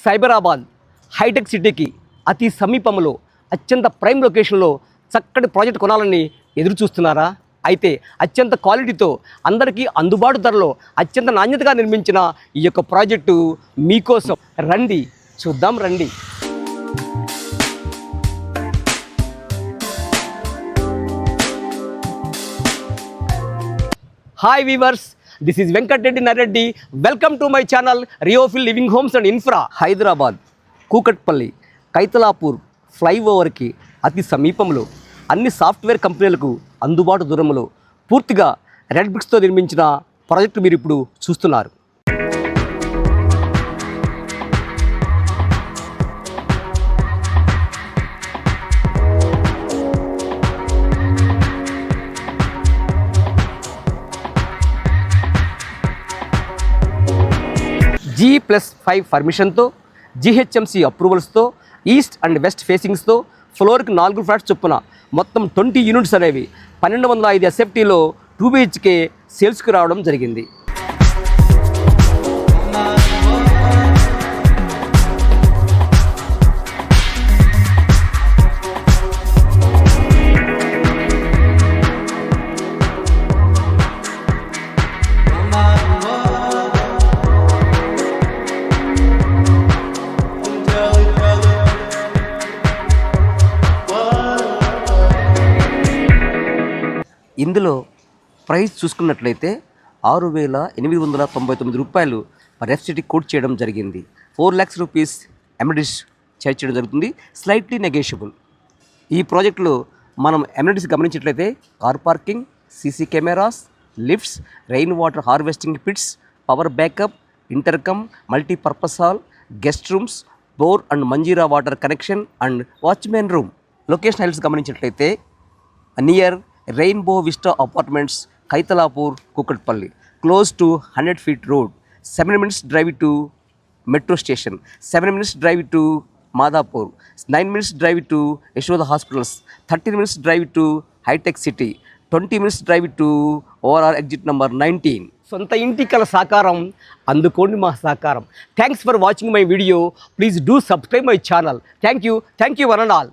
Cyberabad hitech సిటీకి అతి సమీపంలో అత్యంత ప్రైమ్ లొకేషన్లో చక్కటి ప్రాజెక్ట్ కొనాలని ఎదురు చూస్తున్నారా? అయితే అత్యంత క్వాలిటీతో అందరికీ అందుబాటు ధరలో అత్యంత నాణ్యతగా నిర్మించిన ఈ యొక్క ప్రాజెక్టు మీకోసం. రండి చూద్దాం రండి. Hi viewers, this is Venkatareddy Nareddy. Welcome to my channel రియోఫిల్ living homes and infra. Hyderabad Kukatpally Kaithalapur ఫ్లైఓవర్కి అతి సమీపంలో అన్ని సాఫ్ట్వేర్ కంపెనీలకు అందుబాటు దూరంలో పూర్తిగా రెడ్ బ్రిక్స్తో నిర్మించిన ప్రాజెక్టు మీరు ఇప్పుడు చూస్తున్నారు. G+5 పర్మిషన్తో, GHMC అప్రూవల్స్తో, ఈస్ట్ అండ్ వెస్ట్ ఫేసింగ్స్తో ఫ్లోర్కి 4 ఫ్లాట్స్ చొప్పున మొత్తం 20 యూనిట్స్ అనేవి 1205 ఎస్ఎఫ్టీలో 2 BHK సేల్స్కి రావడం జరిగింది. ఇందులో ప్రైస్ చూసుకున్నట్లయితే 6,899 రూపాయలు పర్ ఎఫ్సిటీ కోట్ చేయడం జరిగింది. 4 lakhs రూపీస్ ఎమ్యూనిటీస్ చేయడం జరుగుతుంది, స్లైట్లీ నెగోషియబుల్. ఈ ప్రాజెక్టులో మనం ఎమ్యూనిటీస్ గమనించినట్లయితే car parking, CC cameras, lifts, rain water harvesting pits, power backup, intercom, multipurpose hall, guest rooms, bore and Manjira water connection and watchmen room. Location highlights గమనించినట్లయితే near Rainbow Vista Apartments, Kaithalapur, Kukatpally, close to 100 feet road, 7 minutes drive to metro station, 7 minutes drive to Madhapur, 9 minutes drive to Yashoda hospitals, 30 minutes drive to Hitech City, 20 minutes drive to ORR exit number 19. సొంత ఇంటి కల సాకారం అందుకోండి మా సహకారం. Thanks for watching my video. Please do subscribe my channel. Thank you one and all.